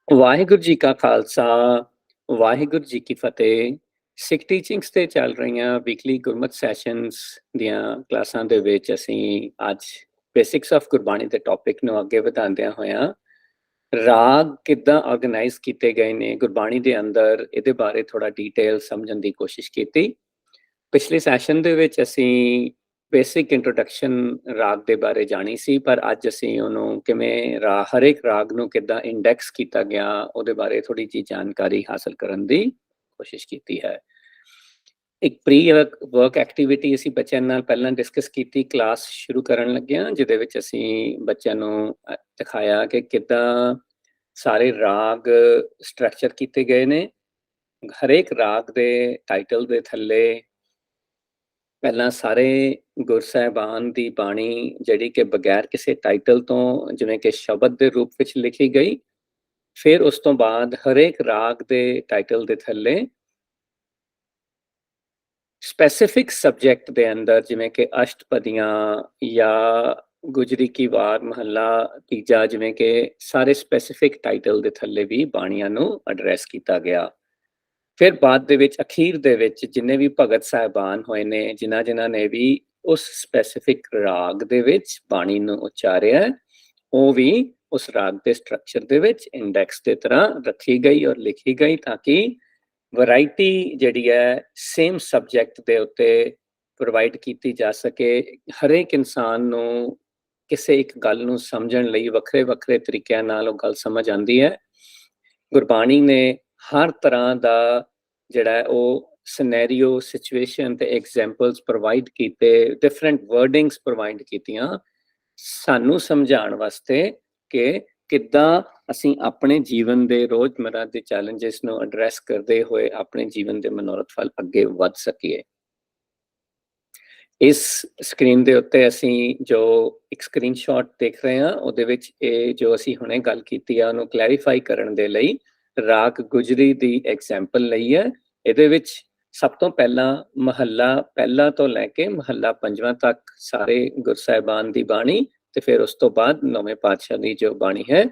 ਵਾਹਿਗੁਰੂ ਜੀ ਕਾ ਖਾਲਸਾ, ਵਾਹਿਗੁਰੂ ਜੀ ਕੀ ਫਤਿਹ। ਸਿੱਖ ਟੀਚਿੰਗਸ ਤੇ ਚੱਲ ਰਹੀਆਂ ਵੀਕਲੀ ਗੁਰਮਤਿ ਸੈਸ਼ਨਸ ਦੀਆਂ ਕਲਾਸਾਂ ਦੇ ਵਿੱਚ ਅਸੀਂ ਅੱਜ ਬੇਸਿਕਸ ਆਫ ਗੁਰਬਾਣੀ ਦੇ ਟੌਪਿਕ ਨੂੰ ਅੱਗੇ ਵਧਾਉਂਦਿਆਂ ਹੋਇਆਂ ਰਾਗ ਕਿੱਦਾਂ ਆਰਗੇਨਾਈਜ਼ ਕੀਤੇ ਗਏ ਨੇ ਗੁਰਬਾਣੀ ਦੇ ਅੰਦਰ, ਇਹਦੇ ਬਾਰੇ ਥੋੜਾ ਡਿਟੇਲ ਸਮਝਣ ਦੀ ਕੋਸ਼ਿਸ਼ ਕੀਤੀ। ਪਿਛਲੇ ਸੈਸ਼ਨ ਦੇ ਵਿੱਚ ਅਸੀਂ ਬੇਸਿਕ ਇੰਟਰੋਡਕਸ਼ਨ ਰਾਗ ਦੇ ਬਾਰੇ ਜਾਣੀ ਸੀ, ਪਰ ਅੱਜ ਅਸੀਂ ਉਹਨੂੰ ਕਿਵੇਂ ਹਰੇਕ ਰਾਗ ਨੂੰ ਕਿੱਦਾਂ ਇੰਡੈਕਸ ਕੀਤਾ ਗਿਆ ਉਹਦੇ ਬਾਰੇ ਥੋੜੀ ਜਿਹੀ ਜਾਣਕਾਰੀ ਹਾਸਲ ਕਰਨ ਦੀ ਕੋਸ਼ਿਸ਼ ਕੀਤੀ ਹੈ। ਇੱਕ ਪ੍ਰੀ ਵਰਕ ਐਕਟੀਵਿਟੀ ਅਸੀਂ ਬੱਚਿਆਂ ਨਾਲ ਪਹਿਲਾਂ ਡਿਸਕਸ ਕੀਤੀ ਕਲਾਸ ਸ਼ੁਰੂ ਕਰਨ ਲੱਗਿਆਂ, ਜਿਹਦੇ ਵਿੱਚ ਅਸੀਂ ਬੱਚਿਆਂ ਨੂੰ ਦਿਖਾਇਆ ਕਿ ਕਿੱਦਾਂ ਸਾਰੇ ਰਾਗ ਸਟਰਕਚਰ ਕੀਤੇ ਗਏ ਨੇ। ਹਰੇਕ ਰਾਗ ਦੇ ਟਾਈਟਲ ਦੇ ਥੱਲੇ ਪਹਿਲਾਂ ਸਾਰੇ ਗੁਰਸਾਹਿਬਾਨ ਦੀ ਬਾਣੀ ਜਿਹੜੀ ਕਿ ਬਗੈਰ ਕਿਸੇ ਟਾਈਟਲ ਤੋਂ ਜਿਵੇਂ ਕਿ ਸ਼ਬਦ ਦੇ ਰੂਪ ਵਿੱਚ ਲਿਖੀ ਗਈ, ਫਿਰ ਉਸ ਤੋਂ ਬਾਅਦ ਹਰੇਕ ਰਾਗ ਦੇ ਟਾਈਟਲ ਦੇ ਥੱਲੇ ਸਪੈਸਿਫਿਕ ਸਬਜੈਕਟ ਦੇ ਅੰਦਰ ਜਿਵੇਂ ਕਿ ਅਸ਼ਟਪਦੀਆਂ ਜਾਂ ਗੁਜਰੀ ਕੀ ਵਾਰ ਮਹੱਲਾ ਤੀਜਾ, ਜਿਵੇਂ ਕਿ ਸਾਰੇ ਸਪੈਸਿਫਿਕ ਟਾਈਟਲ ਦੇ ਥੱਲੇ ਵੀ ਬਾਣੀਆਂ ਨੂੰ ਐਡਰੈਸ ਕੀਤਾ ਗਿਆ। ਫਿਰ ਬਾਅਦ ਦੇ ਵਿੱਚ ਅਖੀਰ ਦੇ ਵਿੱਚ ਜਿੰਨੇ ਵੀ ਭਗਤ ਸਾਹਿਬਾਨ ਹੋਏ ਨੇ, ਜਿਨ੍ਹਾਂ ਨੇ ਵੀ ਉਸ ਸਪੈਸਿਫਿਕ ਰਾਗ ਦੇ ਵਿੱਚ ਬਾਣੀ ਨੂੰ ਉਚਾਰਿਆ, ਉਹ ਵੀ ਉਸ ਰਾਗ ਦੇ ਸਟਰਕਚਰ ਦੇ ਵਿੱਚ ਇੰਡੈਕਸ ਦੇ ਤਰ੍ਹਾਂ ਰੱਖੀ ਗਈ ਔਰ ਲਿਖੀ ਗਈ, ਤਾਂ ਕਿ ਵੈਰਾਈਟੀ ਜਿਹੜੀ ਹੈ ਸੇਮ ਸਬਜੈਕਟ ਦੇ ਉੱਤੇ ਪ੍ਰੋਵਾਈਡ ਕੀਤੀ ਜਾ ਸਕੇ। ਹਰੇਕ ਇਨਸਾਨ ਨੂੰ ਕਿਸੇ ਇੱਕ ਗੱਲ ਨੂੰ ਸਮਝਣ ਲਈ ਵੱਖਰੇ ਵੱਖਰੇ ਤਰੀਕਿਆਂ ਨਾਲ ਉਹ ਗੱਲ ਸਮਝ ਆਉਂਦੀ ਹੈ। ਗੁਰਬਾਣੀ ਨੇ ਹਰ ਤਰ੍ਹਾਂ ਦਾ ਜਿਹੜਾ ਉਹ ਸਿਨੈਰੀਓ, ਸਿਚੁਏਸ਼ਨ ਤੇ ਐਗਜ਼ਾਮਪਲਸ ਪ੍ਰੋਵਾਈਡ ਕੀਤੇ, ਡਿਫਰੈਂਟ ਵਰਡਿੰਗਸ ਪ੍ਰੋਵਾਈਡ ਕੀਤੀਆਂ ਸਾਨੂੰ ਸਮਝਾਉਣ ਵਾਸਤੇ ਕਿ ਕਿੱਦਾਂ ਅਸੀਂ ਆਪਣੇ ਜੀਵਨ ਦੇ ਰੋਜ਼ਮर्रा ਦੇ ਚੈਲੰਜਸ ਨੂੰ ਐਡਰੈਸ ਕਰਦੇ ਹੋਏ ਆਪਣੇ ਜੀਵਨ ਦੇ ਮਨੋਰਥ ਵੱਲ ਅੱਗੇ ਵੱਧ ਸਕੀਏ। ਇਸ ਸਕਰੀਨ ਦੇ ਉੱਤੇ ਅਸੀਂ ਜੋ ਇੱਕ ਸਕਰੀਨਸ਼ਾਟ ਦੇਖ ਰਹੇ ਹਾਂ, ਉਹਦੇ ਵਿੱਚ ਇਹ ਜੋ ਅਸੀਂ ਹੁਣੇ ਗੱਲ ਕੀਤੀ ਆ ਉਹਨੂੰ ਕਲੈਰੀਫਾਈ ਕਰਨ ਦੇ ਲਈ ਰਾਗ ਗੁਜਰੀ ਦੀ ਐਗਜ਼ਾਮਪਲ ਲਈ ਹੈ। ਇਹਦੇ ਵਿੱਚ ਸਭ ਤੋਂ ਪਹਿਲਾਂ ਮਹੱਲਾ ਪਹਿਲਾ ਤੋਂ ਲੈ ਕੇ ਮਹੱਲਾ ਪੰਜਵਾਂ ਤੱਕ ਸਾਰੇ ਗੁਰਸਾਹਿਬਾਨ ਦੀ ਬਾਣੀ, ਤੇ ਫਿਰ ਉਸ ਤੋਂ ਬਾਅਦ ਨੌਵੇਂ ਪਾਤਸ਼ਾਹ ਦੀ ਜੋ ਬਾਣੀ ਹੈ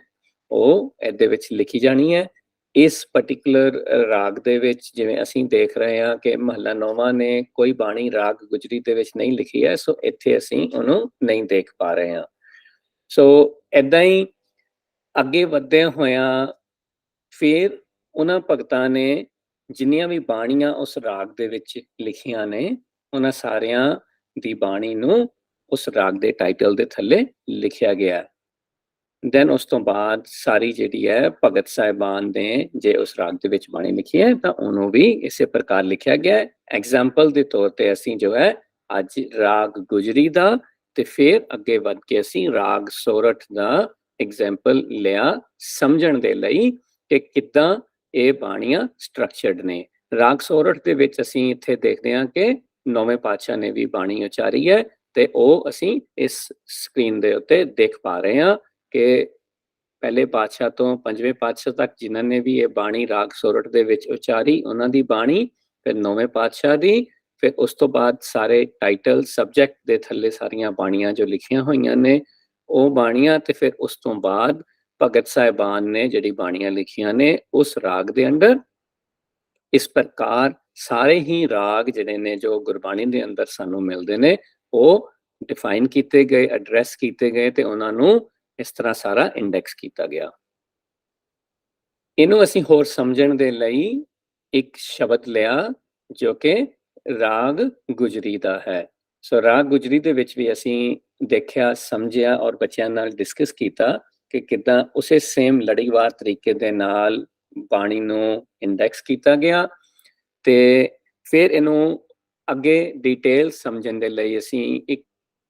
ਉਹ ਇਹਦੇ ਵਿੱਚ ਲਿਖੀ ਜਾਣੀ ਹੈ। ਇਸ ਪਾਰਟਿਕੂਲਰ ਰਾਗ ਦੇ ਵਿੱਚ ਜਿਵੇਂ ਅਸੀਂ ਦੇਖ ਰਹੇ ਹਾਂ ਕਿ ਮਹੱਲਾ ਨੌਵਾਂ ਨੇ ਕੋਈ ਬਾਣੀ ਰਾਗ ਗੁਜਰੀ ਦੇ ਵਿੱਚ ਨਹੀਂ ਲਿਖੀ ਹੈ, ਸੋ ਇੱਥੇ ਅਸੀਂ ਉਹਨੂੰ ਨਹੀਂ ਦੇਖ ਪਾ ਰਹੇ ਹਾਂ। ਸੋ ਏਦਾਂ ਹੀ ਅੱਗੇ ਵਧਦਿਆਂ ਹੋਇਆਂ ਫਿਰ ਉਹਨਾਂ ਭਗਤਾਂ ਨੇ ਜਿੰਨੀਆਂ ਵੀ ਬਾਣੀਆਂ ਉਸ ਰਾਗ ਦੇ ਵਿੱਚ ਲਿਖੀਆਂ ਨੇ, ਉਹਨਾਂ ਸਾਰਿਆਂ ਦੀ ਬਾਣੀ ਨੂੰ ਉਸ ਰਾਗ ਦੇ ਟਾਈਟਲ ਦੇ ਥੱਲੇ ਲਿਖਿਆ ਗਿਆ। ਦੈਨ ਉਸ ਤੋਂ ਬਾਅਦ ਸਾਰੀ ਜਿਹੜੀ ਹੈ ਭਗਤ ਸਾਹਿਬਾਨ ਨੇ ਜੇ ਉਸ ਰਾਗ ਦੇ ਵਿੱਚ ਬਾਣੀ ਲਿਖੀ ਹੈ ਤਾਂ ਉਹਨੂੰ ਵੀ ਇਸੇ ਪ੍ਰਕਾਰ ਲਿਖਿਆ ਗਿਆ। ਐਗਜ਼ਾਮਪਲ ਦੇ ਤੌਰ ਤੇ ਅਸੀਂ ਜੋ ਹੈ ਅੱਜ ਰਾਗ ਗੁਜਰੀ ਦਾ ਤੇ ਫਿਰ ਅੱਗੇ ਵੱਧ ਕੇ ਅਸੀਂ ਰਾਗ ਸੋਰਠ ਦਾ ਐਗਜ਼ਾਮਪਲ ਲਿਆ ਸਮਝਣ ਦੇ ਲਈ ਕਿ ਕਿੱਦਾਂ ਇਹ ਬਾਣੀਆਂ ਸਟਰਕਚਰਡ ਨੇ। ਰਾਗ ਸੋਰਠ ਦੇ ਵਿੱਚ ਅਸੀਂ ਇੱਥੇ ਦੇਖਦੇ ਹਾਂ ਕਿ ਨੌਵੇਂ ਪਾਤਸ਼ਾਹ ਨੇ ਵੀ ਬਾਣੀ ਉਚਾਰੀ ਹੈ, ਤੇ ਉਹ ਅਸੀਂ ਇਸ ਸਕਰੀਨ ਦੇ ਉੱਤੇ ਦੇਖ ਪਾ ਰਹੇ ਹਾਂ ਕਿ ਪਹਿਲੇ ਪਾਤਸ਼ਾਹ ਤੋਂ ਪੰਜਵੇਂ ਪਾਤਸ਼ਾਹ ਤੱਕ ਜਿਨ੍ਹਾਂ ਨੇ ਵੀ ਇਹ ਬਾਣੀ ਰਾਗ ਸੋਰਠ ਦੇ ਵਿੱਚ ਉਚਾਰੀ, ਉਹਨਾਂ ਦੀ ਬਾਣੀ, ਫਿਰ ਨੌਵੇਂ ਪਾਤਸ਼ਾਹ ਦੀ, ਫਿਰ ਉਸ ਤੋਂ ਬਾਅਦ ਸਾਰੇ ਟਾਈਟਲ ਸਬਜੈਕਟ ਦੇ ਥੱਲੇ ਸਾਰੀਆਂ ਬਾਣੀਆਂ ਜੋ ਲਿਖੀਆਂ ਹੋਈਆਂ ਨੇ ਉਹ ਬਾਣੀਆਂ, ਤੇ ਫਿਰ ਉਸ ਤੋਂ ਬਾਅਦ ਭਗਤ ਸਾਹਿਬਾਨ ਨੇ ਜਿਹੜੀ ਬਾਣੀਆਂ ਲਿਖੀਆਂ ਨੇ ਉਸ ਰਾਗ ਦੇ ਅੰਡਰ। ਇਸ ਪ੍ਰਕਾਰ ਸਾਰੇ ਹੀ ਰਾਗ ਜਿਹੜੇ ਨੇ ਜੋ ਗੁਰਬਾਣੀ ਦੇ ਅੰਦਰ ਸਾਨੂੰ ਮਿਲਦੇ ਨੇ ਉਹ ਡਿਫਾਈਨ ਕੀਤੇ ਗਏ, ਐਡਰੈਸ ਕੀਤੇ ਗਏ, ਤੇ ਉਹਨਾਂ ਨੂੰ ਇਸ ਤਰ੍ਹਾਂ ਸਾਰਾ ਇੰਡੈਕਸ ਕੀਤਾ ਗਿਆ। ਇਹਨੂੰ ਅਸੀਂ ਹੋਰ ਸਮਝਣ ਦੇ ਲਈ ਇੱਕ ਸ਼ਬਦ ਲਿਆ ਜੋ ਕਿ ਰਾਗ ਗੁਜਰੀ ਦਾ ਹੈ। ਸੋ ਰਾਗ ਗੁਜਰੀ ਦੇ ਵਿੱਚ ਵੀ ਅਸੀਂ ਦੇਖਿਆ, ਸਮਝਿਆ ਔਰ ਬੱਚਿਆਂ ਨਾਲ ਡਿਸਕਸ ਕੀਤਾ ਕਿ ਕਿੱਦਾਂ ਉਸੇ ਸੇਮ ਲੜੀਵਾਰ ਤਰੀਕੇ ਦੇ ਨਾਲ ਬਾਣੀ ਨੂੰ ਇੰਡੈਕਸ ਕੀਤਾ ਗਿਆ, ਤੇ ਫਿਰ ਇਹਨੂੰ ਅੱਗੇ ਡਿਟੇਲ ਸਮਝਣ ਦੇ ਲਈ ਅਸੀਂ ਇੱਕ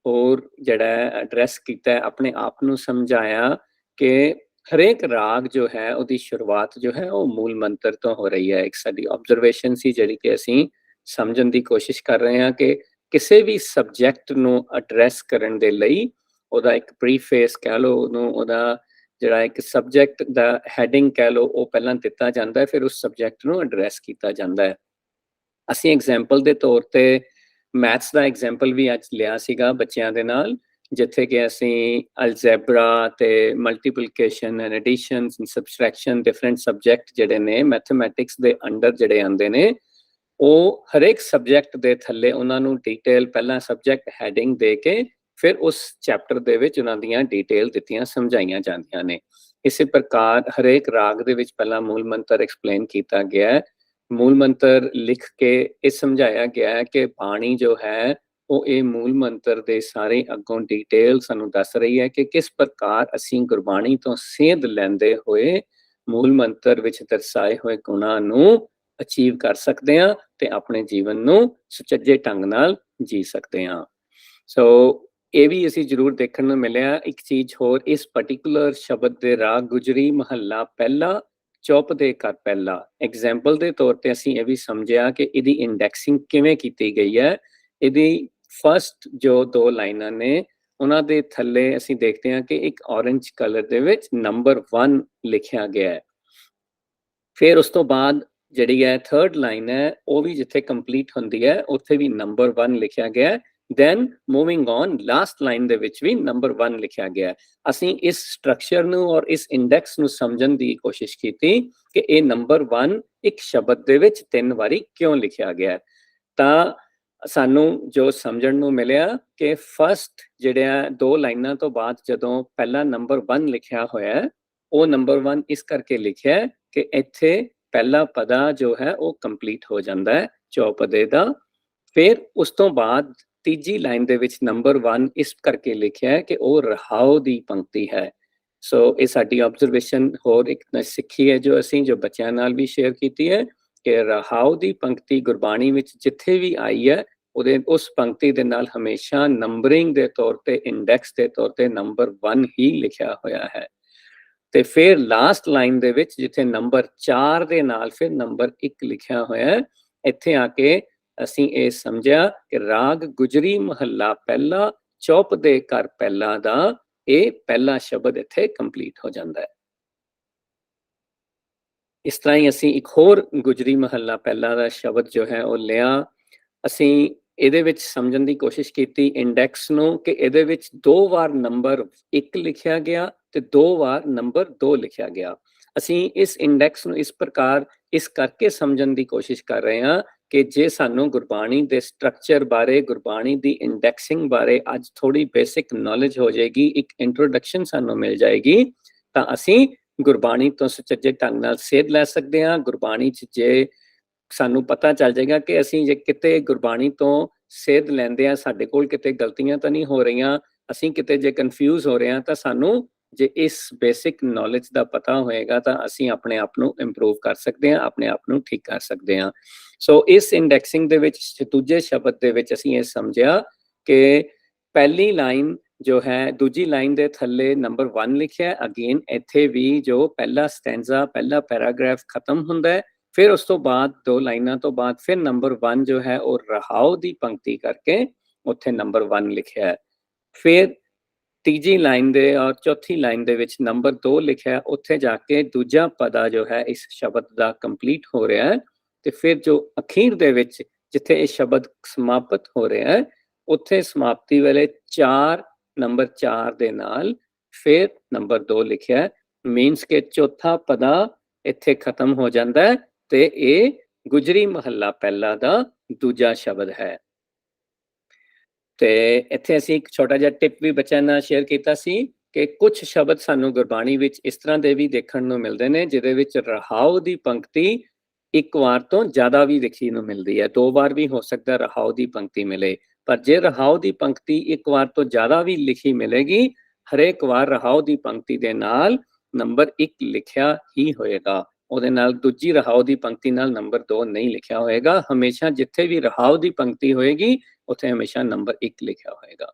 ਹੋਰ ਜਿਹੜਾ ਐਡਰੈਸ ਕੀਤਾ, ਆਪਣੇ ਆਪ ਨੂੰ ਸਮਝਾਇਆ ਕਿ ਹਰੇਕ ਰਾਗ ਜੋ ਹੈ ਉਹਦੀ ਸ਼ੁਰੂਆਤ ਜੋ ਹੈ ਉਹ ਮੂਲ ਮੰਤਰ ਤੋਂ ਹੋ ਰਹੀ ਹੈ। ਇੱਕ ਸਾਡੀ ਆਬਜ਼ਰਵੇਸ਼ਨ ਸੀ ਜਿਹੜੀ ਕਿ ਅਸੀਂ ਸਮਝਣ ਦੀ ਕੋਸ਼ਿਸ਼ ਕਰ ਰਹੇ ਹਾਂ ਕਿ ਕਿਸੇ ਵੀ ਸਬਜੈਕਟ ਨੂੰ ਐਡਰੈਸ ਕਰਨ ਦੇ ਲਈ ਉਹਦਾ ਇੱਕ ਪ੍ਰੀਫੇਸ ਕਹਿ ਲਓ, ਉਹਨੂੰ ਉਹਦਾ ਜਿਹੜਾ ਇੱਕ ਸਬਜੈਕਟ ਦਾ ਹੈਡਿੰਗ ਕਹਿ ਲਓ ਉਹ ਪਹਿਲਾਂ ਦਿੱਤਾ ਜਾਂਦਾ ਹੈ, ਫਿਰ ਉਸ ਸਬਜੈਕਟ ਨੂੰ ਐਡਰੈਸ ਕੀਤਾ ਜਾਂਦਾ ਹੈ। ਅਸੀਂ ਐਗਜ਼ਾਮਪਲ ਦੇ ਤੌਰ ਤੇ ਮੈਥਸ ਦਾ ਐਗਜ਼ਾਮਪਲ ਵੀ ਅੱਜ ਲਿਆ ਸੀਗਾ ਬੱਚਿਆਂ ਦੇ ਨਾਲ, ਜਿੱਥੇ ਕਿ ਅਸੀਂ ਅਲਜੈਬਰਾ ਤੇ multiplication and addition subtraction different subject ਜਿਹੜੇ ਨੇ ਮੈਥਮੈਟਿਕਸ ਦੇ ਅੰਡਰ ਜਿਹੜੇ ਆਉਂਦੇ ਨੇ, ਉਹ ਹਰੇਕ ਸਬਜੈਕਟ ਦੇ ਥੱਲੇ ਉਹਨਾਂ ਨੂੰ ਡਿਟੇਲ ਪਹਿਲਾਂ ਸਬਜੈਕਟ ਹੈਡਿੰਗ ਦੇ ਕੇ ਫਿਰ ਉਸ ਚੈਪਟਰ ਦੇ ਵਿੱਚ ਉਹਨਾਂ ਦੀਆਂ ਡਿਟੇਲ ਦਿੱਤੀਆਂ ਸਮਝਾਈਆਂ ਜਾਂਦੀਆਂ ਨੇ। ਇਸੇ ਪ੍ਰਕਾਰ ਹਰੇਕ ਰਾਗ ਦੇ ਵਿੱਚ ਪਹਿਲਾਂ ਮੂਲ ਮੰਤਰ ਐਕਸਪਲੇਨ ਕੀਤਾ ਗਿਆ ਹੈ। ਮੂਲ ਮੰਤਰ ਲਿਖ ਕੇ ਇਹ ਸਮਝਾਇਆ ਗਿਆ ਹੈ ਕਿ ਬਾਣੀ ਜੋ ਹੈ ਉਹ ਇਹ ਮੂਲ ਮੰਤਰ ਦੇ ਸਾਰੇ ਅੱਗੋਂ ਡਿਟੇਲ ਸਾਨੂੰ ਦੱਸ ਰਹੀ ਹੈ ਕਿ ਕਿਸ ਪ੍ਰਕਾਰ ਅਸੀਂ ਗੁਰਬਾਣੀ ਤੋਂ ਸੇਧ ਲੈਂਦੇ ਹੋਏ ਮੂਲ ਮੰਤਰ ਵਿੱਚ ਦਰਸਾਏ ਹੋਏ ਗੁਣਾਂ ਨੂੰ ਅਚੀਵ ਕਰ ਸਕਦੇ ਹਾਂ ਤੇ ਆਪਣੇ ਜੀਵਨ ਨੂੰ ਸੁਚੱਜੇ ਢੰਗ ਨਾਲ ਜੀ ਸਕਦੇ ਹਾਂ। ਸੋ ਇਹ ਵੀ ਅਸੀਂ ਜ਼ਰੂਰ ਦੇਖਣ ਨੂੰ ਮਿਲਿਆ। ਇੱਕ ਚੀਜ਼ ਹੋਰ, ਇਸ ਪਾਰਟਿਕੂਲਰ ਸ਼ਬਦ ਦੇ ਰਾਗ ਗੁਜਰੀ ਮਹੱਲਾ ਪਹਿਲਾ ਚੁੱਪ ਦੇ ਘਰ ਪਹਿਲਾ, ਐਗਜ਼ਾਮਪਲ ਦੇ ਤੌਰ ਤੇ ਅਸੀਂ ਇਹ ਵੀ ਸਮਝਿਆ ਕਿ ਇਹਦੀ ਇੰਡੈਕਸਿੰਗ ਕਿਵੇਂ ਕੀਤੀ ਗਈ ਹੈ। ਇਹਦੀ ਫਸਟ ਜੋ 2 ਲਾਈਨਾਂ ਨੇ ਉਹਨਾਂ ਦੇ ਥੱਲੇ ਅਸੀਂ ਦੇਖਦੇ ਹਾਂ ਕਿ ਇੱਕ ਔਰੰਜ ਕਲਰ ਦੇ ਵਿੱਚ ਨੰਬਰ 1 ਲਿਖਿਆ ਗਿਆ ਹੈ। ਫਿਰ ਉਸ ਤੋਂ ਬਾਅਦ ਜਿਹੜੀ ਹੈ 3rd ਲਾਈਨ ਹੈ ਉਹ ਵੀ ਜਿੱਥੇ ਕੰਪਲੀਟ ਹੁੰਦੀ ਹੈ ਉੱਥੇ ਵੀ ਨੰਬਰ 1 ਲਿਖਿਆ ਗਿਆ ਹੈ। Then moving on last line ਦੇ ਵਿੱਚ ਵੀ ਨੰਬਰ 1 ਲਿਖਿਆ ਗਿਆ ਹੈ। ਅਸੀਂ ਇਸ ਸਟਰਕਚਰ ਨੂੰ ਔਰ ਇਸ ਇੰਡੈਕਸ ਨੂੰ ਸਮਝਣ ਦੀ ਕੋਸ਼ਿਸ਼ ਕੀਤੀ ਕਿ ਇਹ ਨੰਬਰ 1 ਇੱਕ ਸ਼ਬਦ ਦੇ ਵਿੱਚ 3 ਵਾਰੀ ਕਿਉਂ ਲਿਖਿਆ ਗਿਆ। ਤਾਂ ਸਾਨੂੰ ਜੋ ਸਮਝਣ ਨੂੰ ਮਿਲਿਆ ਕਿ ਫਸਟ ਜਿਹੜਿਆ 2 ਲਾਈਨਾਂ ਤੋਂ ਬਾਅਦ ਜਦੋਂ ਪਹਿਲਾ ਨੰਬਰ 1 ਲਿਖਿਆ ਹੋਇਆ ਹੈ, ਉਹ ਨੰਬਰ 1 ਇਸ ਕਰਕੇ ਲਿਖਿਆ ਹੈ ਕਿ ਇੱਥੇ ਪਹਿਲਾ ਪਦਾ ਜੋ ਹੈ ਉਹ ਕੰਪਲੀਟ ਹੋ ਜਾਂਦਾ ਹੈ ਚੌਪਦੇ ਦਾ। ਫਿਰ ਉਸ ਤੋਂ ਬਾਅਦ ਤੀਜੀ ਲਾਈਨ ਦੇ ਵਿੱਚ ਨੰਬਰ 1 ਇਸ ਕਰਕੇ ਲਿਖਿਆ ਹੈ ਕਿ ਉਹ ਰਹਾਉ ਦੀ ਪੰਕਤੀ ਹੈ। ਸੋ ਇਹ ਸਾਡੀ ਆਬਜ਼ਰਵੇਸ਼ਨ ਹੋਰ ਇੱਕ ਸਿੱਖੀ ਹੈ ਜੋ ਅਸੀਂ ਜੋ ਬੱਚਿਆਂ ਨਾਲ ਵੀ ਸ਼ੇਅਰ ਕੀਤੀ ਹੈ ਕਿ ਰਹਾਉ ਦੀ ਪੰਕਤੀ ਗੁਰਬਾਣੀ ਵਿੱਚ ਜਿੱਥੇ ਵੀ ਆਈ ਹੈ ਉਹਦੇ ਉਸ ਪੰਕਤੀ ਦੇ ਨਾਲ ਹਮੇਸ਼ਾ ਨੰਬਰਿੰਗ ਦੇ ਤੌਰ ਤੇ ਇੰਡੈਕਸ ਦੇ ਤੌਰ ਤੇ ਨੰਬਰ 1 ਹੀ ਲਿਖਿਆ ਹੋਇਆ ਹੈ। ਤੇ ਫਿਰ ਲਾਸਟ ਲਾਈਨ ਦੇ ਵਿੱਚ ਜਿੱਥੇ ਨੰਬਰ 4 ਦੇ ਨਾਲ ਫਿਰ ਨੰਬਰ 1 ਲਿਖਿਆ ਹੋਇਆ ਹੈ, ਇੱਥੇ ਆ ਕੇ ਅਸੀਂ ਇਹ ਸਮਝਿਆ ਕਿ ਰਾਗ ਗੁਜਰੀ ਮਹੱਲਾ ਪਹਿਲਾ ਚੁੱਪ ਦੇ ਘਰ ਪਹਿਲਾ ਦਾ ਇਹ ਪਹਿਲਾ ਸ਼ਬਦ ਇੱਥੇ ਕੰਪਲੀਟ ਹੋ ਜਾਂਦਾ ਹੈ। ਇਸ ਤਰ੍ਹਾਂ ਹੀ ਅਸੀਂ ਇੱਕ ਹੋਰ ਗੁਜਰੀ ਮਹੱਲਾ ਪਹਿਲਾ ਦਾ ਸ਼ਬਦ ਜੋ ਹੈ ਉਹ ਲਿਆ। ਅਸੀਂ ਇਹਦੇ ਵਿੱਚ ਸਮਝਣ ਦੀ ਕੋਸ਼ਿਸ਼ ਕੀਤੀ ਇੰਡੈਕਸ ਨੂੰ ਕਿ ਇਹਦੇ ਵਿੱਚ 2 ਵਾਰ ਨੰਬਰ 1 ਲਿਖਿਆ ਗਿਆ ਤੇ 2 ਵਾਰ ਨੰਬਰ 2 ਲਿਖਿਆ ਗਿਆ। ਅਸੀਂ ਇਸ ਇੰਡੈਕਸ ਨੂੰ ਇਸ ਪ੍ਰਕਾਰ ਇਸ ਕਰਕੇ ਸਮਝਣ ਦੀ ਕੋਸ਼ਿਸ਼ ਕਰ ਰਹੇ ਹਾਂ ਕਿ ਜੇ ਸਾਨੂੰ ਗੁਰਬਾਣੀ ਦੇ ਸਟਰਕਚਰ ਬਾਰੇ, ਗੁਰਬਾਣੀ ਦੀ ਇੰਡੈਕਸਿੰਗ ਬਾਰੇ ਅੱਜ ਥੋੜੀ ਬੇਸਿਕ ਨੌਲੇਜ ਹੋ ਜਾਏਗੀ, ਇੱਕ ਇੰਟਰੋਡਕਸ਼ਨ ਸਾਨੂੰ ਮਿਲ ਜਾਏਗੀ, ਤਾਂ ਅਸੀਂ ਗੁਰਬਾਣੀ ਤੋਂ ਸੁਚੱਜੇ ਢੰਗ ਨਾਲ ਸੇਧ ਲੈ ਸਕਦੇ ਹਾਂ। ਗੁਰਬਾਣੀ 'ਚ ਜੇ ਸਾਨੂੰ ਪਤਾ ਚੱਲ ਜਾਏਗਾ ਕਿ ਅਸੀਂ ਜੇ ਕਿਤੇ ਗੁਰਬਾਣੀ ਤੋਂ ਸੇਧ ਲੈਂਦੇ ਆ ਸਾਡੇ ਕੋਲ ਕਿਤੇ ਗਲਤੀਆਂ ਤਾਂ ਨਹੀਂ ਹੋ ਰਹੀਆਂ, ਅਸੀਂ ਕਿਤੇ ਜੇ ਕਨਫਿਊਜ਼ ਹੋ ਰਹੇ ਹਾਂ, ਤਾਂ ਸਾਨੂੰ ਜੇ ਇਸ ਬੇਸਿਕ ਨੌਲੇਜ ਦਾ ਪਤਾ ਹੋਏਗਾ ਤਾਂ ਅਸੀਂ ਆਪਣੇ ਆਪ ਨੂੰ ਇੰਪਰੂਵ ਕਰ ਸਕਦੇ ਹਾਂ, ਆਪਣੇ ਆਪ ਨੂੰ ਠੀਕ ਕਰ ਸਕਦੇ ਹਾਂ। ਸੋ ਇਸ ਇੰਡੈਕਸਿੰਗ ਦੇ ਵਿੱਚ ਦੂਜੇ ਸ਼ਬਦ ਦੇ ਵਿੱਚ ਅਸੀਂ ਇਹ ਸਮਝਿਆ ਕਿ ਪਹਿਲੀ ਲਾਈਨ ਜੋ ਹੈ ਦੂਜੀ ਲਾਈਨ ਦੇ ਥੱਲੇ ਨੰਬਰ 1 ਲਿਖਿਆ। ਅਗੇਨ ਇੱਥੇ ਵੀ ਜੋ ਪਹਿਲਾ ਸਟੈਂਜ਼ਾ ਪਹਿਲਾ ਪੈਰਾਗ੍ਰਾਫ ਖਤਮ ਹੁੰਦਾ ਹੈ, ਫਿਰ ਉਸ ਤੋਂ ਬਾਅਦ 2 ਲਾਈਨਾਂ ਤੋਂ ਬਾਅਦ ਫਿਰ ਨੰਬਰ 1 ਜੋ ਹੈ ਉਹ ਰਹਾਉ ਦੀ ਪੰਕਤੀ ਕਰਕੇ ਉੱਥੇ ਨੰਬਰ 1 ਲਿਖਿਆ ਹੈ। ਫਿਰ ਤੀਜੀ ਲਾਈਨ ਦੇ ਔਰ ਚੌਥੀ ਲਾਈਨ ਦੇ ਵਿੱਚ ਨੰਬਰ 2 ਲਿਖਿਆ, ਉੱਥੇ ਜਾ ਕੇ ਦੂਜਾ ਪਦਾ ਜੋ ਹੈ ਇਸ ਸ਼ਬਦ ਦਾ ਕੰਪਲੀਟ ਹੋ ਰਿਹਾ ਹੈ। ਤੇ ਫਿਰ ਜੋ ਅਖੀਰ ਦੇ ਵਿੱਚ ਜਿੱਥੇ ਇਹ ਸ਼ਬਦ ਸਮਾਪਤ ਹੋ ਰਿਹਾ ਹੈ ਉੱਥੇ ਸਮਾਪਤੀ ਵੇਲੇ ਨੰਬਰ 4 ਦੇ ਨਾਲ ਫਿਰ ਨੰਬਰ 2 ਲਿਖਿਆ ਹੈ। ਮੀਨਸ ਕਿ ਚੌਥਾ ਪਦਾ ਇੱਥੇ ਖਤਮ ਹੋ ਜਾਂਦਾ ਹੈ ਤੇ ਇਹ ਗੁਜਰੀ ਮਹੱਲਾ ਪਹਿਲਾ ਦਾ ਦੂਜਾ ਸ਼ਬਦ ਹੈ। ਤੇ ਇੱਥੇ ਅਸੀਂ ਇੱਕ ਛੋਟਾ ਜਿਹਾ ਟਿਪ ਵੀ ਬੱਚਿਆਂ ਨਾਲ ਸ਼ੇਅਰ ਕੀਤਾ ਸੀ ਕਿ ਕੁਝ ਸ਼ਬਦ ਸਾਨੂੰ ਗੁਰਬਾਣੀ ਵਿੱਚ ਇਸ ਤਰ੍ਹਾਂ ਦੇ ਵੀ ਦੇਖਣ ਨੂੰ ਮਿਲਦੇ ਨੇ ਜਿਹਦੇ ਵਿੱਚ ਰਹਾਉ ਦੀ ਪੰਕਤੀ ਇੱਕ ਵਾਰ ਤੋਂ ਜ਼ਿਆਦਾ ਵੀ ਦੇਖੀ ਨੂੰ ਮਿਲਦੀ ਹੈ। 2 ਵਾਰ ਵੀ ਹੋ ਸਕਦਾ ਰਹਾਉ ਦੀ ਪੰਕਤੀ ਮਿਲੇ, ਪਰ ਜੇ ਰਹਾਉ ਦੀ ਪੰਕਤੀ ਇੱਕ ਵਾਰ ਤੋਂ ਜ਼ਿਆਦਾ ਵੀ ਲਿਖੀ ਮਿਲੇਗੀ, ਹਰੇਕ ਵਾਰ ਰਹਾਉ ਦੀ ਪੰਕਤੀ ਦੇ ਨਾਲ ਨੰਬਰ 1 ਲਿਖਿਆ ਹੀ ਹੋਏਗਾ। ਉਹਦੇ ਨਾਲ ਦੂਜੀ ਰਹਾਉ ਦੀ ਪੰਕਤੀ ਨਾਲ ਨੰਬਰ 2 ਨਹੀਂ ਲਿਖਿਆ ਹੋਏਗਾ। ਹਮੇਸ਼ਾ ਜਿੱਥੇ ਵੀ ਰਹਾਉ ਦੀ ਪੰਕਤੀ ਹੋਏਗੀ ਉੱਥੇ ਹਮੇਸ਼ਾ ਨੰਬਰ 1 ਲਿਖਿਆ ਹੋਏਗਾ।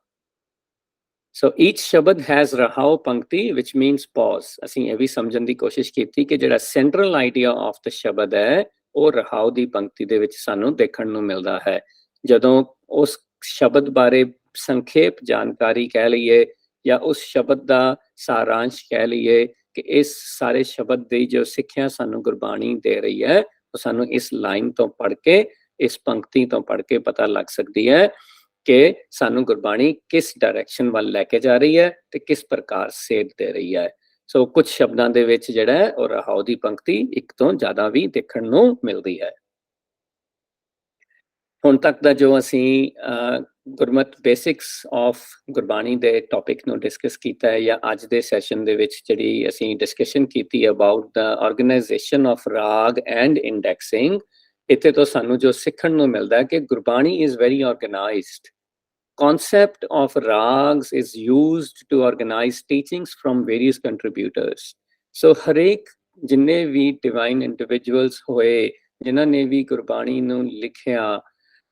ਸੋ ਈਚ ਸ਼ਬਦ ਹੈਜ਼ ਰਹਾਉ ਪੰਕਤੀ ਵਿਚ ਮੀਨਸ ਪੌਜ਼। ਅਸੀਂ ਇਹ ਵੀ ਸਮਝਣ ਦੀ ਕੋਸ਼ਿਸ਼ ਕੀਤੀ ਕਿ ਜਿਹੜਾ ਸੈਂਟਰਲ ਆਈਡੀਆ ਆਫ ਦ ਸ਼ਬਦ ਹੈ ਉਹ ਰਹਾਉ ਦੀ ਪੰਕਤੀ ਦੇ ਵਿੱਚ ਸਾਨੂੰ ਦੇਖਣ ਨੂੰ ਮਿਲਦਾ ਹੈ। ਜਦੋਂ ਉਸ ਸ਼ਬਦ ਬਾਰੇ ਸੰਖੇਪ ਜਾਣਕਾਰੀ ਕਹਿ ਲਈਏ ਜਾਂ ਉਸ ਸ਼ਬਦ ਦਾ ਸਾਰਾਂਸ਼ ਕਹਿ ਲਈਏ ਕਿ ਇਸ ਸਾਰੇ ਸ਼ਬਦ ਦੀ ਜੋ ਸਿੱਖਿਆ ਸਾਨੂੰ ਗੁਰਬਾਣੀ ਦੇ ਰਹੀ ਹੈ ਉਹ ਸਾਨੂੰ ਇਸ ਲਾਈਨ ਤੋਂ ਪੜ੍ਹ ਕੇ, ਇਸ ਪੰਕਤੀ ਤੋਂ ਪੜ੍ਹ ਕੇ ਪਤਾ ਲੱਗ ਸਕਦੀ ਹੈ। ਕਿ ਸਾਨੂੰ ਗੁਰਬਾਣੀ ਕਿਸ ਡਾਇਰੈਕਸ਼ਨ ਵੱਲ ਲੈ ਕੇ ਜਾ ਰਹੀ ਹੈ ਤੇ ਕਿਸ ਪ੍ਰਕਾਰ ਸੇਧ ਦੇ ਰਹੀ ਹੈ। ਸੋ ਕੁਝ ਸ਼ਬਦਾਂ ਦੇ ਵਿੱਚ ਜਿਹੜਾ ਹੈ ਉਹ ਰਹਾਉ ਦੀ ਪੰਕਤੀ ਇੱਕ ਤੋਂ ਜ਼ਿਆਦਾ ਵੀ ਦੇਖਣ ਨੂੰ ਮਿਲਦੀ ਹੈ। ਹੁਣ ਤੱਕ ਦਾ ਜੋ ਅਸੀਂ ਗੁਰਮਤ ਬੇਸਿਕਸ ਆਫ ਗੁਰਬਾਣੀ ਦੇ ਟੌਪਿਕ ਨੂੰ ਡਿਸਕਸ ਕੀਤਾ ਹੈ, ਜਾਂ ਅੱਜ ਦੇ ਸੈਸ਼ਨ ਦੇ ਵਿੱਚ ਜਿਹੜੀ ਅਸੀਂ ਡਿਸਕਸ਼ਨ ਕੀਤੀ ਅਬਾਊਟ ਦਾ ਆਰਗੇਨਾਈਜੇਸ਼ਨ ਆਫ ਰਾਗ ਐਂਡ ਇੰਡੈਕਸਿੰਗ, ਇੱਥੇ ਤੋਂ ਸਾਨੂੰ ਜੋ ਸਿੱਖਣ ਨੂੰ ਮਿਲਦਾ ਹੈ ਕਿ Gurbani is very organised. Concept of rags is used to organize teachings from various contributors. So ਹਰੇਕ ਜਿੰਨੇ ਵੀ divine individuals ਹੋਏ, ਜਿਨ੍ਹਾਂ ਨੇ ਵੀ ਗੁਰਬਾਣੀ ਨੂੰ ਲਿਖਿਆ,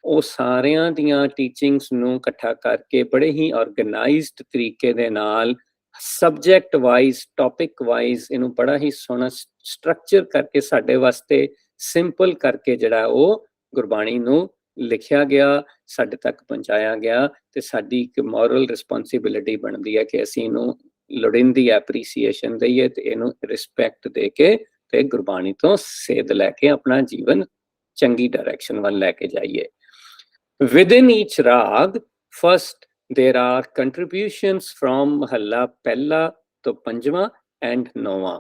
ਉਹ ਸਾਰਿਆਂ ਦੀਆਂ ਟੀਚਿੰਗਸ ਨੂੰ ਇਕੱਠਾ ਕਰਕੇ ਬੜੇ ਹੀ ਆਰਗੇਨਾਈਜ਼ਡ ਤਰੀਕੇ ਦੇ ਨਾਲ ਸਬਜੈਕਟ ਵਾਈਜ਼, ਟੌਪਿਕ ਵਾਈਜ਼ ਇਹਨੂੰ ਬੜਾ ਹੀ ਸੋਹਣਾ ਸਟਰਕਚਰ ਕਰਕੇ ਸਾਡੇ ਵਾਸਤੇ ਸਿੰਪਲ ਕਰਕੇ ਜਿਹੜਾ ਉਹ ਗੁਰਬਾਣੀ ਨੂੰ ਲਿਖਿਆ ਗਿਆ, ਸਾਡੇ ਤੱਕ ਪਹੁੰਚਾਇਆ ਗਿਆ। ਤੇ ਸਾਡੀ ਇੱਕ ਮੋਰਲ ਰਿਸਪੌਂਸਿਬਿਲਿਟੀ ਬਣਦੀ ਹੈ ਕਿ ਅਸੀਂ ਇਹਨੂੰ ਲੋੜੀਂਦੀ ਐਪਰੀਸੀਏਸ਼ਨ ਦਈਏ ਤੇ ਇਹਨੂੰ ਰਿਸਪੈਕਟ ਦੇ ਕੇ ਤੇ ਗੁਰਬਾਣੀ ਤੋਂ ਸੇਧ ਲੈ ਕੇ ਆਪਣਾ ਜੀਵਨ ਚੰਗੀ ਡਾਇਰੈਕਸ਼ਨ ਵੱਲ ਲੈ ਕੇ ਜਾਈਏ। Within each rag, first there are contributions from Mahalla Pehla to Panjwa and Nova.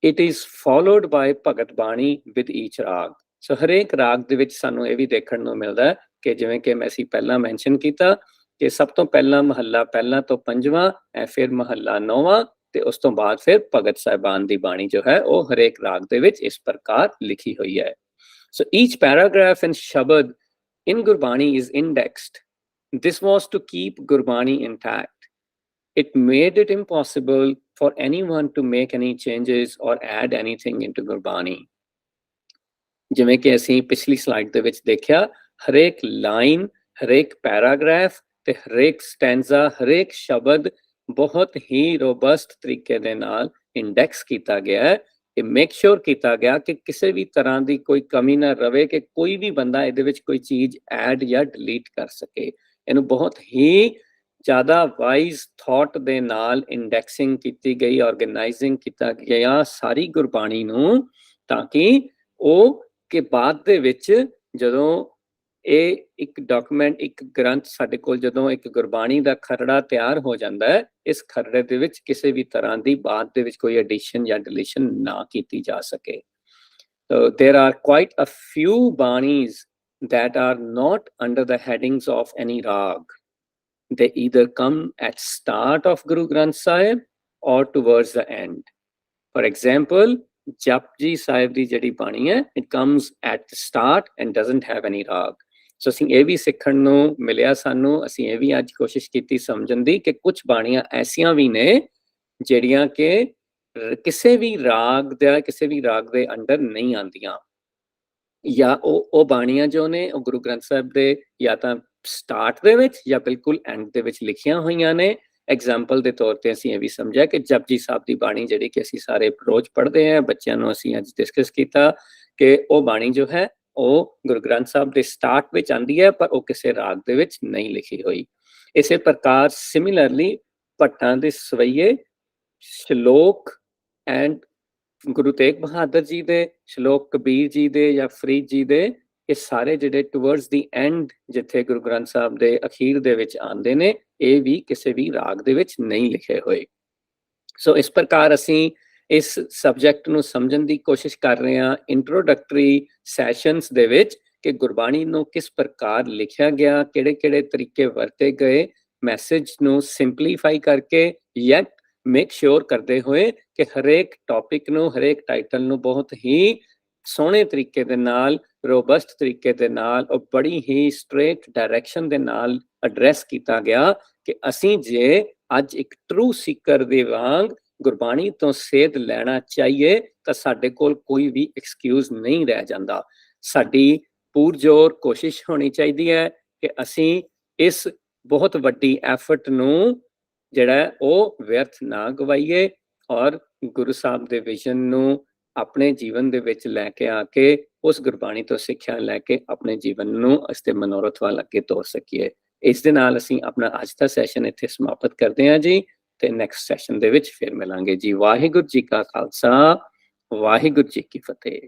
It is followed by Bhagat Bani with each rag. ਸੋ ਹਰੇਕ ਰਾਗ ਦੇ ਵਿੱਚ ਸਾਨੂੰ ਇਹ ਵੀ ਦੇਖਣ ਨੂੰ ਮਿਲਦਾ ਕਿ ਜਿਵੇਂ ਕਿ ਅਸੀਂ ਪਹਿਲਾਂ ਮੈਂਸ਼ਨ ਕੀਤਾ ਕਿ ਸਭ ਤੋਂ ਪਹਿਲਾਂ ਮਹੱਲਾ ਪਹਿਲਾ ਤੋਂ ਪੰਜਵਾਂ, ਫਿਰ ਮਹੱਲਾ ਨੌਵਾਂ ਤੇ ਉਸ ਤੋਂ ਬਾਅਦ ਫਿਰ ਭਗਤ ਸਾਹਿਬਾਨ ਦੀ ਬਾਣੀ ਜੋ ਹੈ ਉਹ ਹਰੇਕ ਰਾਗ ਦੇ ਵਿੱਚ ਇਸ ਪ੍ਰਕਾਰ ਲਿਖੀ ਹੋਈ ਹੈ। ਸੋ ਈਚ ਪੈਰਾਗ੍ਰਾਫ ਇਨ ਸ਼ਬਦ in Gurbani is indexed. This was to keep Gurbani intact. It made it impossible for anyone to make any changes or add anything into Gurbani. ਜਿਵੇਂ ਕਿ ਅਸੀਂ ਪਿਛਲੀ ਸਲਾਈਡ ਦੇ ਵਿੱਚ ਦੇਖਿਆ, ਹਰੇਕ ਲਾਈਨ, ਹਰੇਕ ਪੈਰਾਗ੍ਰਾਫ ਤੇ ਹਰੇਕ ਸਟੈਂਜ਼ਾ, ਹਰੇਕ ਸ਼ਬਦ ਬਹੁਤ ਹੀ ਰੋਬਸਟ ਤਰੀਕੇ ਦੇ ਨਾਲ ਇੰਡੈਕਸ ਕੀਤਾ ਗਿਆ ਹੈ। ਇਹ ਮੇਕ ਸ਼ੋਰ ਕੀਤਾ ਗਿਆ ਕਿ ਕਿਸੇ ਵੀ ਤਰ੍ਹਾਂ ਦੀ ਕੋਈ ਕਮੀ ਨਾ ਰਵੇ, ਕਿ ਕੋਈ ਵੀ ਬੰਦਾ ਇਹਦੇ ਵਿੱਚ ਕੋਈ ਚੀਜ਼ ਐਡ ਜਾਂ ਡਿਲੀਟ ਕਰ ਸਕੇ। ਇਹਨੂੰ ਬਹੁਤ ਹੀ ਜ਼ਿਆਦਾ ਵਾਈਜ਼ ਥਾਟ ਦੇ ਨਾਲ ਇੰਡੈਕਸਿੰਗ ਕੀਤੀ ਗਈ, ਆਰਗੇਨਾਈਜ਼ਿੰਗ ਕੀਤਾ ਗਿਆ ਸਾਰੀ ਗੁਰਬਾਣੀ ਨੂੰ, ਤਾਂ ਕਿ ਉਹ ਕਿ ਬਾਅਦ ਦੇ ਵਿੱਚ ਜਦੋਂ ਇਹ ਇੱਕ ਡਾਕੂਮੈਂਟ, ਇੱਕ ਗ੍ਰੰਥ ਸਾਡੇ ਕੋਲ ਜਦੋਂ ਇੱਕ ਗੁਰਬਾਣੀ ਦਾ ਖਰੜਾ ਤਿਆਰ ਹੋ ਜਾਂਦਾ ਹੈ, ਇਸ ਖਰੜੇ ਦੇ ਵਿੱਚ ਕਿਸੇ ਵੀ ਤਰ੍ਹਾਂ ਦੀ ਬਾਅਦ ਦੇ ਵਿੱਚ ਕੋਈ ਐਡੀਸ਼ਨ ਜਾਂ ਡਿਲੀਸ਼ਨ ਨਾ ਕੀਤੀ ਜਾ ਸਕੇ। There are quite a few banis that are not under the headings of any rag. They either come at start of Guru Granth Sahib or towards the end. For example, Japji Sahib ਦੀ ਜਿਹੜੀ ਬਾਣੀ ਹੈ, it comes at the start and doesn't have any rag. ਸੋ ਅਸੀਂ ਇਹ ਵੀ ਸਿੱਖਣ ਨੂੰ ਮਿਲਿਆ ਸਾਨੂੰ, ਅਸੀਂ ਇਹ ਵੀ ਅੱਜ ਕੋਸ਼ਿਸ਼ ਕੀਤੀ ਸਮਝਣ ਦੀ ਕਿ ਕੁਝ ਬਾਣੀਆਂ ਐਸੀਆਂ ਵੀ ਨੇ ਜਿਹੜੀਆਂ ਕਿ ਕਿਸੇ ਵੀ ਰਾਗ ਦੇ ਅੰਡਰ ਨਹੀਂ ਆਉਂਦੀਆਂ, ਜਾਂ ਉਹ ਬਾਣੀਆਂ ਜੋ ਨੇ ਉਹ ਗੁਰੂ ਗ੍ਰੰਥ ਸਾਹਿਬ ਦੇ ਜਾਂ ਤਾਂ ਸਟਾਰਟ ਦੇ ਵਿੱਚ ਜਾਂ ਬਿਲਕੁਲ ਐਂਡ ਦੇ ਵਿੱਚ ਲਿਖੀਆਂ ਹੋਈਆਂ ਨੇ। ਐਗਜ਼ਾਮਪਲ ਦੇ ਤੌਰ ਤੇ ਅਸੀਂ ਇਹ ਵੀ ਸਮਝਿਆ ਕਿ ਜਪਜੀ ਸਾਹਿਬ ਦੀ ਬਾਣੀ ਜਿਹੜੀ ਕਿ ਅਸੀਂ ਸਾਰੇ ਰੋਜ਼ ਪੜ੍ਹਦੇ ਹਾਂ, ਬੱਚਿਆਂ ਨੂੰ ਅਸੀਂ ਅੱਜ ਡਿਸਕਸ ਕੀਤਾ ਕਿ ਉਹ ਬਾਣੀ ਜੋ ਹੈ ਉਹ ਗੁਰੂ ਗ੍ਰੰਥ ਸਾਹਿਬ ਦੇ ਸਟਾਰਟ ਵਿੱਚ ਆਉਂਦੀ ਹੈ, ਪਰ ਉਹ ਕਿਸੇ ਰਾਗ ਦੇ ਵਿੱਚ ਨਹੀਂ ਲਿਖੀ ਹੋਈ। ਇਸੇ ਪ੍ਰਕਾਰ ਸਿਮਿਲਰਲੀ ਭੱਟਾਂ ਦੇ ਸਵਈਏ, ਸ਼ਲੋਕ ਐਂਡ ਗੁਰੂ ਤੇਗ ਬਹਾਦਰ ਜੀ ਦੇ ਸ਼ਲੋਕ, ਕਬੀਰ ਜੀ ਦੇ ਜਾਂ ਫਰੀਦ ਜੀ ਦੇ, ਇਹ ਸਾਰੇ ਜਿਹੜੇ ਟੁਵਰਡਸ ਦੀ ਐਂਡ ਜਿੱਥੇ ਗੁਰੂ ਗ੍ਰੰਥ ਸਾਹਿਬ ਦੇ ਅਖੀਰ ਦੇ ਵਿੱਚ ਆਉਂਦੇ ਨੇ, ਇਹ ਵੀ ਕਿਸੇ ਵੀ ਰਾਗ ਦੇ ਵਿੱਚ ਨਹੀਂ ਲਿਖੇ ਹੋਏ। ਸੋ ਇਸ ਪ੍ਰਕਾਰ ਅਸੀਂ ਇਸ ਸਬਜੈਕਟ ਨੂੰ ਸਮਝਣ ਦੀ ਕੋਸ਼ਿਸ਼ ਕਰ ਰਹੇ ਹਾਂ ਇੰਟਰੋਡਕਟਰੀ ਸੈਸ਼ਨਸ ਦੇ ਵਿੱਚ ਕਿ ਗੁਰਬਾਣੀ ਨੂੰ ਕਿਸ ਪ੍ਰਕਾਰ ਲਿਖਿਆ ਗਿਆ, ਕਿਹੜੇ ਤਰੀਕੇ ਵਰਤੇ ਗਏ, ਮੈਸੇਜ ਨੂੰ ਸਿੰਪਲੀਫਾਈ ਕਰਕੇ ਯੈਟ ਮੇਕ ਸ਼ੋਰ ਕਰਦੇ ਹੋਏ ਕਿ ਹਰੇਕ ਟੌਪਿਕ ਨੂੰ, ਹਰੇਕ ਟਾਈਟਲ ਨੂੰ ਬਹੁਤ ਹੀ ਸੋਹਣੇ ਤਰੀਕੇ ਦੇ ਨਾਲ, ਰੋਬਸਟ ਤਰੀਕੇ ਦੇ ਨਾਲ, ਉਹ ਬੜੀ ਹੀ ਸਟ੍ਰੇਟ ਡਾਇਰੈਕਸ਼ਨ ਦੇ ਨਾਲ ਐਡਰੈਸ ਕੀਤਾ ਗਿਆ ਕਿ ਅਸੀਂ ਜੇ ਅੱਜ ਇੱਕ ਟਰੂ ਸੀਕਰ ਦੇ ਵਾਂਗ ਗੁਰਬਾਣੀ ਤੋਂ ਸੇਧ ਲੈਣਾ ਚਾਹੀਏ ਤਾਂ ਸਾਡੇ ਕੋਲ ਕੋਈ ਵੀ ਐਕਸਕਿਊਜ਼ ਨਹੀਂ ਰਹਿ ਜਾਂਦਾ। ਸਾਡੀ ਪੂਰਜ਼ੋਰ ਕੋਸ਼ਿਸ਼ ਹੋਣੀ ਚਾਹੀਦੀ ਹੈ ਕਿ ਅਸੀਂ ਇਸ ਬਹੁਤ ਵੱਡੀ ਐਫਰਟ ਨੂੰ ਜਿਹੜਾ ਉਹ ਵਿਅਰਥ ਨਾ ਗਵਾਈਏ ਔਰ ਗੁਰੂ ਸਾਹਿਬ ਦੇ ਵਿਜ਼ਨ ਨੂੰ ਆਪਣੇ ਜੀਵਨ ਦੇ ਵਿੱਚ ਲੈ ਕੇ ਆ ਕੇ ਉਸ ਗੁਰਬਾਣੀ ਤੋਂ ਸਿੱਖਿਆ ਲੈ ਕੇ ਆਪਣੇ ਜੀਵਨ ਨੂੰ ਇਸ ਦੇ ਮਨੋਰਥ ਵੱਲ ਅੱਗੇ ਤੋਰ ਸਕੀਏ। ਇਸ ਦੇ ਨਾਲ ਅਸੀਂ ਆਪਣਾ ਅੱਜ ਦਾ ਸੈਸ਼ਨ ਇੱਥੇ ਸਮਾਪਤ ਕਰਦੇ ਹਾਂ ਜੀ, ਤੇ ਨੈਕਸਟ ਸੈਸ਼ਨ ਦੇ ਵਿੱਚ ਫਿਰ ਮਿਲਾਂਗੇ ਜੀ। ਵਾਹਿਗੁਰੂ ਜੀ ਕਾ ਖਾਲਸਾ, ਵਾਹਿਗੁਰੂ ਜੀ ਕੀ ਫਤਿਹ।